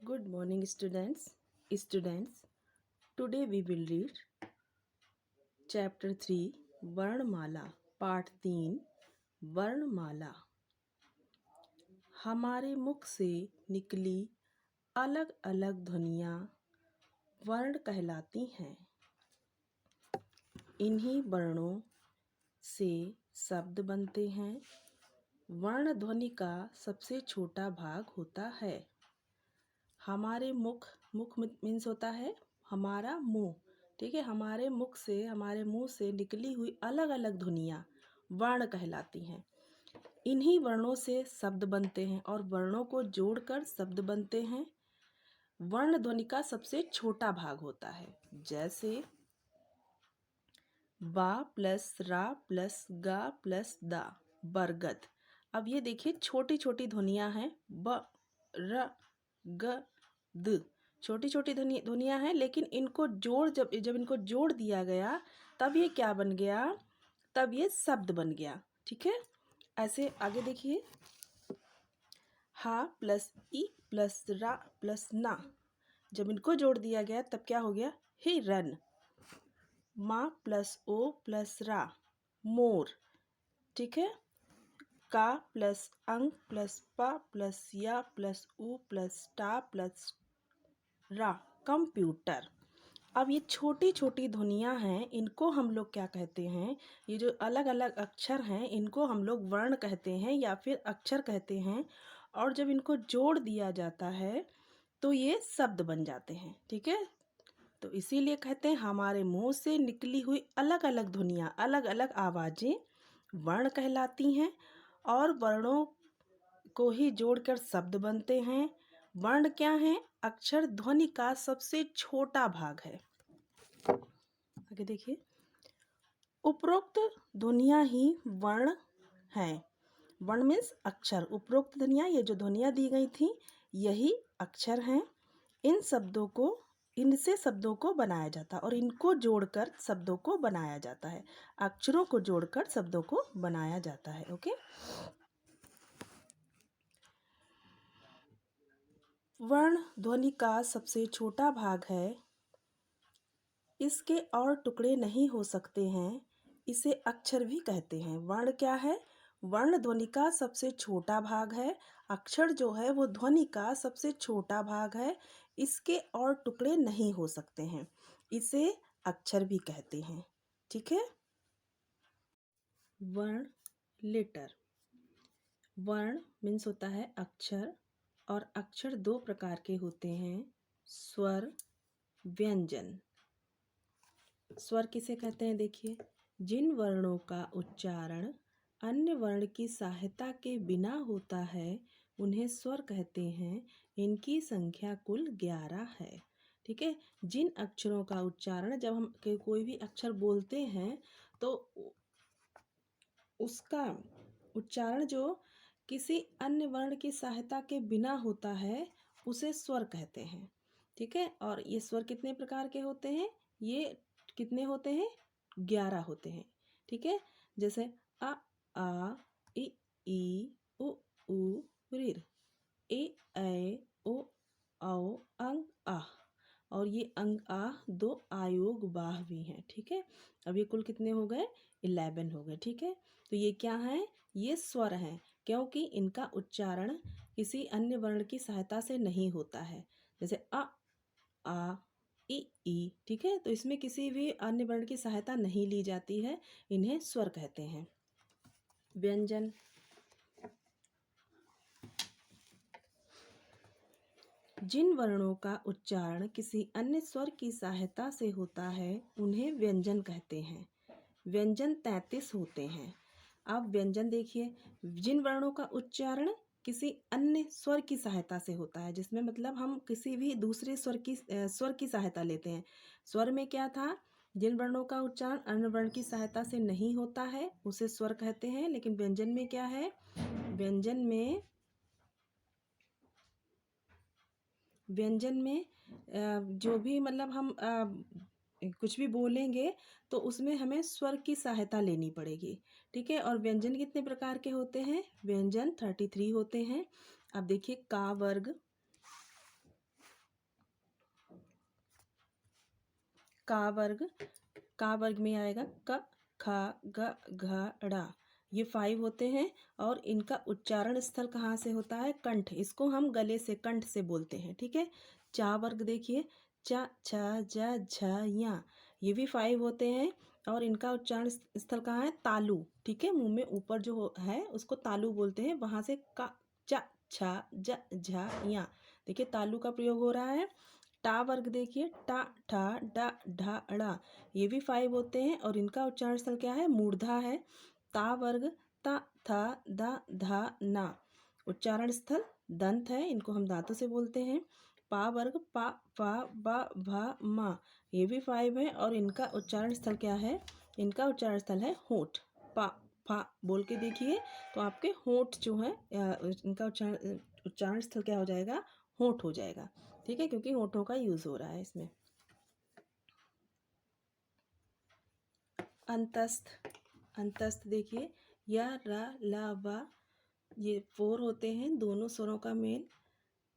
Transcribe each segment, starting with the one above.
Good morning, students. Today we will read Chapter 3 वर्णमाला पाठ 3 वर्णमाला। हमारे मुख से निकली अलग अलग ध्वनियाँ वर्ण कहलाती हैं। इन्हीं वर्णों से शब्द बनते हैं। वर्ण ध्वनि का सबसे छोटा भाग होता है। हमारे मुख मीन्स होता है हमारा मुंह, ठीक है। हमारे मुंह से निकली हुई अलग अलग ध्वनियाँ वर्ण कहलाती हैं। इन्हीं वर्णों से शब्द बनते हैं और वर्णों को जोड़कर शब्द बनते हैं। वर्ण ध्वनि का सबसे छोटा भाग होता है, जैसे बा प्लस रा प्लस गा प्लस दा, बरगद। अब ये देखिए छोटी छोटी ध्वनियाँ हैं, ब र ग द, छोटी छोटी ध्वनियाँ हैं, लेकिन इनको जब इनको जोड़ दिया गया तब ये क्या बन गया, तब ये शब्द बन गया, ठीक है। ऐसे आगे देखिए, हा प्लस ई प्लस रा प्लस ना, जब इनको जोड़ दिया गया तब क्या हो गया, हिरन। माँ प्लस ओ प्लस रा, मोर, ठीक है। का प्लस अंग प्लस पा प्लस या प्लस उ प्लस टा प्लस रा, कंप्यूटर। अब ये छोटी छोटी ध्वनियाँ हैं, इनको हम लोग क्या कहते हैं, ये जो अलग अलग अक्षर हैं इनको हम लोग वर्ण कहते हैं या फिर अक्षर कहते हैं। और जब इनको जोड़ दिया जाता है तो ये शब्द बन जाते हैं, ठीक है। तो इसीलिए कहते हैं हमारे मुंह से निकली हुई अलग अलग ध्वनियाँ, अलग अलग आवाज़ें वर्ण कहलाती हैं और वर्णों को ही जोड़कर शब्द बनते हैं। वर्ण क्या है, अक्षर ध्वनि का सबसे छोटा भाग है। आगे देखिए, उपरोक्त ध्वनियाँ ही वर्ण हैं। वर्ण मीन्स अक्षर, उपरोक्त ध्वनियाँ, ये जो ध्वनियाँ दी गई थी यही अक्षर हैं। इनसे शब्दों को बनाया जाता है और इनको जोड़कर शब्दों को बनाया जाता है। अक्षरों को जोड़कर शब्दों को बनाया जाता है। ओके, वर्ण ध्वनि का सबसे छोटा भाग है। इसके और टुकड़े नहीं हो सकते हैं, इसे अक्षर भी कहते हैं। वर्ण क्या है, वर्ण ध्वनि का सबसे छोटा भाग है। अक्षर जो है वो ध्वनि का सबसे छोटा भाग है। इसके और टुकड़े नहीं हो सकते हैं, इसे अक्षर भी कहते हैं, ठीक है। वर्ण लेटर। वर्ण मीन्स होता है अक्षर, और अक्षर दो प्रकार के होते हैं, स्वर, व्यंजन। स्वर किसे कहते हैं, देखिए, जिन वर्णों का उच्चारण अन्य वर्ण की सहायता के बिना होता है उन्हें स्वर कहते हैं। इनकी संख्या कुल 11 है, ठीक है। जिन अक्षरों का उच्चारण, जब हम कोई भी अक्षर बोलते हैं तो उसका उच्चारण जो किसी अन्य वर्ण की सहायता के बिना होता है उसे स्वर कहते हैं, ठीक है। और ये स्वर कितने प्रकार के होते हैं, ये कितने होते हैं, 11 होते हैं, ठीक है। जैसे आ इ ई उ ऊ ऋ, ए ऐ ओ औ अंग आ, और ये अंग आ दो आयोग बाह भी हैं, ठीक है। अब ये कुल कितने हो गए, 11 हो गए, ठीक है। तो ये क्या है, ये स्वर हैं, क्योंकि इनका उच्चारण किसी अन्य वर्ण की सहायता से नहीं होता है। जैसे आ ई, ठीक है। तो इसमें किसी भी अन्य वर्ण की सहायता नहीं ली जाती है, इन्हें स्वर कहते हैं। व्यंजन। जिन वर्णों का उच्चारण किसी अन्य स्वर की सहायता से होता है उन्हें व्यंजन कहते हैं। व्यंजन 33 होते हैं। अब व्यंजन देखिए, जिन वर्णों का उच्चारण किसी अन्य स्वर की सहायता से होता है, जिसमें मतलब हम किसी भी दूसरे स्वर की सहायता लेते हैं। स्वर में क्या था, जिन वर्णों का उच्चारण अन्य वर्ण की सहायता से नहीं होता है उसे स्वर कहते हैं। लेकिन व्यंजन में क्या है, व्यंजन में जो भी मतलब हम कुछ भी बोलेंगे तो उसमें हमें स्वर की सहायता लेनी पड़ेगी, ठीक है। और व्यंजन कितने प्रकार के होते हैं, व्यंजन 33 होते हैं। अब देखिए, का वर्ग, का वर्ग में आएगा क खा ग घ ड़ा। ये 5 होते हैं और इनका उच्चारण स्थल कहाँ से होता है? कंठ। इसको हम गले से, कंठ से बोलते हैं, ठीक है। चा वर्ग देखिए, चा छ ज झ या, ये भी 5 होते हैं और इनका उच्चारण स्थल कहाँ है? तालु, ठीक है। मुंह में ऊपर जो है उसको तालु बोलते हैं, वहां से का चा छ ज झ या, देखिए तालु का प्रयोग हो रहा है। टा वर्ग देखिए, टा ठा डा ढा ड़ा, ये भी 5 होते हैं और इनका उच्चारण स्थल क्या है? मूर्धा है। ता वर्ग ता था दा धा ना, उच्चारण स्थल दंत है, इनको हम दांतों से बोलते हैं। पा वर्ग पा फा बा भा मा, ये भी 5 है और इनका उच्चारण स्थल क्या है? इनका उच्चारण स्थल है होंठ। पा फा बोल के देखिए तो आपके होंठ जो है इनका उच्चारण स्थल क्या हो जाएगा? होंठ हो जाएगा, ठीक है, क्योंकि होंठों का यूज हो रहा है इसमें। अंतस्थ, अंतस्थ देखिए, या रा ला वा, ये 4 होते हैं, दोनों स्वरों का मेल।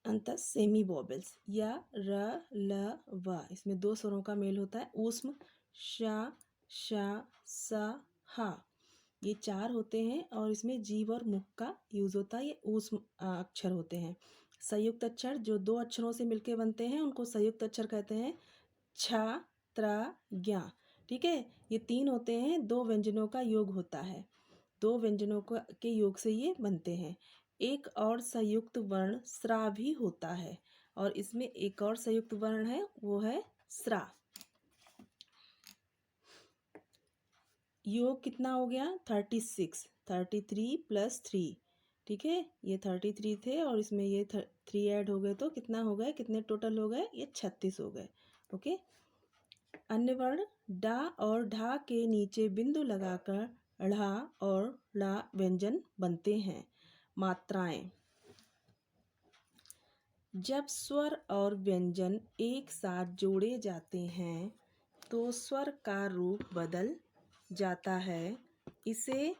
अंतस्थ सेमी वोवेल्स, या र ल व, इसमें 2 स्वरों का मेल होता है। ऊष्म शा शा सा हा, ये 4 होते हैं और इसमें जीव और मुख का यूज होता है, ये ऊष्म अक्षर होते हैं। संयुक्त अक्षर जो 2 अक्षरों से मिलकर बनते हैं उनको संयुक्त अक्षर कहते हैं। छ त्र ज्ञ, ठीक है। ये 3 होते हैं, 2 व्यंजनों का योग होता है, 2 व्यंजनों के योग से ये बनते हैं। एक और संयुक्त वर्ण स्रा भी होता है और इसमें एक और संयुक्त वर्ण है, वो है स्रा। योग कितना हो गया? 36, 33 + 3, ठीक है। ये 33 थे और इसमें ये 3 ऐड हो गए तो कितना हो गए? कितने टोटल हो गए? ये 36 हो गए, ओके। अन्य वर्ण डा और ढा के नीचे बिंदु लगाकर ढ़ा और ला व्यंजन बनते हैं। मात्राएं, जब स्वर और व्यंजन एक साथ जोड़े जाते हैं तो स्वर का रूप बदल जाता है, इसे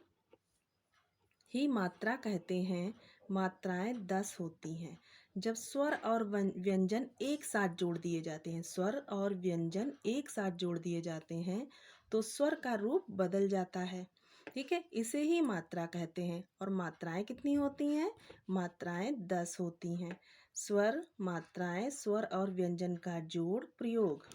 ही मात्रा कहते हैं। मात्राएं 10 होती हैं। जब स्वर और व्यंजन एक साथ जोड़ दिए जाते हैं, स्वर और व्यंजन एक साथ जोड़ दिए जाते हैं तो स्वर का रूप बदल जाता है, ठीक है, इसे ही मात्रा कहते हैं। और मात्राएं कितनी होती हैं? मात्राएं 10 होती हैं। स्वर, मात्राएं, स्वर और व्यंजन का जोड़, प्रयोग।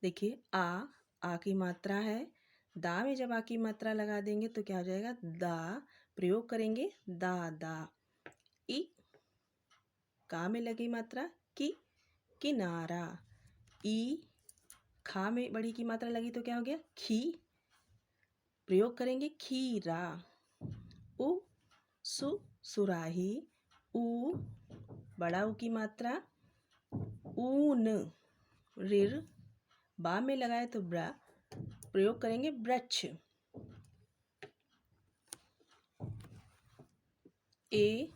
देखिए आ की मात्रा है, दा में जब आ की मात्रा लगा देंगे तो क्या हो जाएगा? दा। प्रयोग करेंगे दा दा। ई, का में लगी मात्रा की, किनारा। ई, खा में बड़ी की मात्रा लगी तो क्या हो गया? खी। प्रयोग करेंगे खीरा। उ, सु, सुराही। ऊ, बड़ा ऊ की मात्रा ऊन। रिर, बा में लगाए तो ब्रा, प्रयोग करेंगे वृक्ष। ए,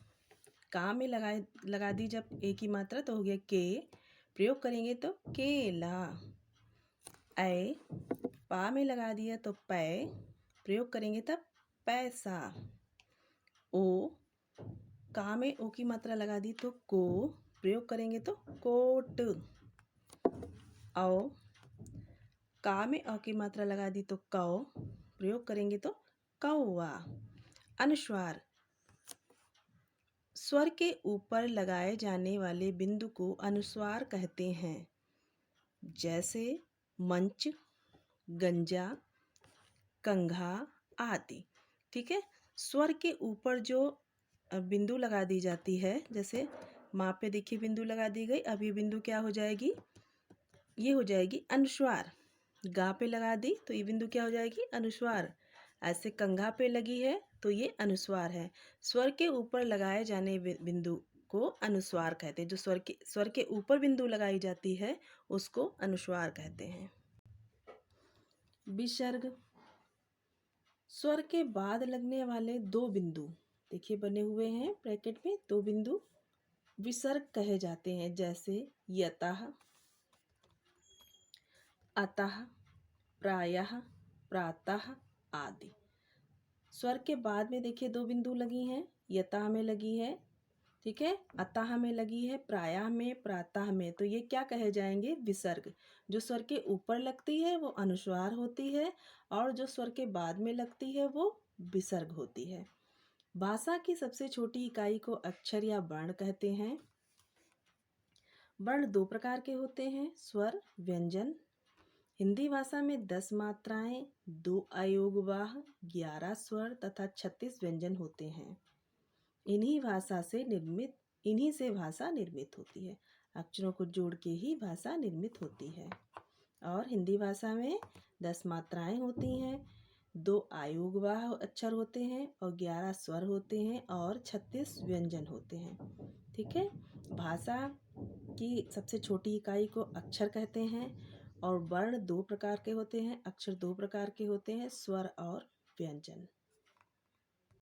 का में लगा दी जब ए की मात्रा तो हो गया के, प्रयोग करेंगे तो केला। ऐ, पा में लगा दिया तो पै, प्रयोग करेंगे तब पैसा। ओ, का में ओ की मात्रा लगा दी तो को, प्रयोग करेंगे तो कोट। औ, का में औ की मात्रा लगा दी तो कौ, प्रयोग करेंगे तो कौवा। अनुस्वार, स्वर के ऊपर लगाए जाने वाले बिंदु को अनुस्वार कहते हैं, जैसे मंच, गंजा, कंघा आदि, ठीक है। स्वर के ऊपर जो बिंदु लगा दी जाती है, जैसे माँ पे देखिए बिंदु लगा दी गई, अब ये बिंदु क्या हो जाएगी? ये हो जाएगी अनुस्वार। गा पे लगा दी तो ये बिंदु क्या हो जाएगी? अनुस्वार। ऐसे कंघा पे लगी है तो ये अनुस्वार है। स्वर के ऊपर लगाए जाने बिंदु को अनुस्वार कहते हैं। जो स्वर के ऊपर बिंदु लगाई जाती है उसको अनुस्वार कहते हैं। विसर्ग, स्वर के बाद लगने वाले 2 बिंदु देखिए बने हुए हैं ब्रैकेट में, 2 बिंदु विसर्ग कहे जाते हैं, जैसे यतः, अतः, प्रायः, प्रातः आदि। स्वर के बाद में देखिए 2 बिंदु लगी हैं, यतः में लगी है ठीक है। अतः में लगी है, प्रायः में, प्रातः में, तो ये क्या कहे जाएंगे? विसर्ग। जो स्वर के ऊपर लगती है वो अनुस्वार होती है और जो स्वर के बाद में लगती है वो विसर्ग होती है। भाषा की सबसे छोटी इकाई को अक्षर या वर्ण कहते हैं। वर्ण दो प्रकार के होते हैं, स्वर, व्यंजन। हिंदी भाषा में 10 मात्राएं, 2 अयोगवाह, 11 स्वर तथा 36 व्यंजन होते हैं। इन्हीं से भाषा निर्मित होती है। अक्षरों को जोड़ के ही भाषा निर्मित होती है। और हिंदी भाषा में 10 मात्राएं होती हैं, 2 आयोगवाह अक्षर होते हैं और 11 स्वर होते हैं और 36 व्यंजन होते हैं। ठीक है। भाषा की सबसे छोटी इकाई को अक्षर कहते हैं और वर्ण दो प्रकार के होते हैं, अक्षर दो प्रकार के होते हैं, स्वर और व्यंजन।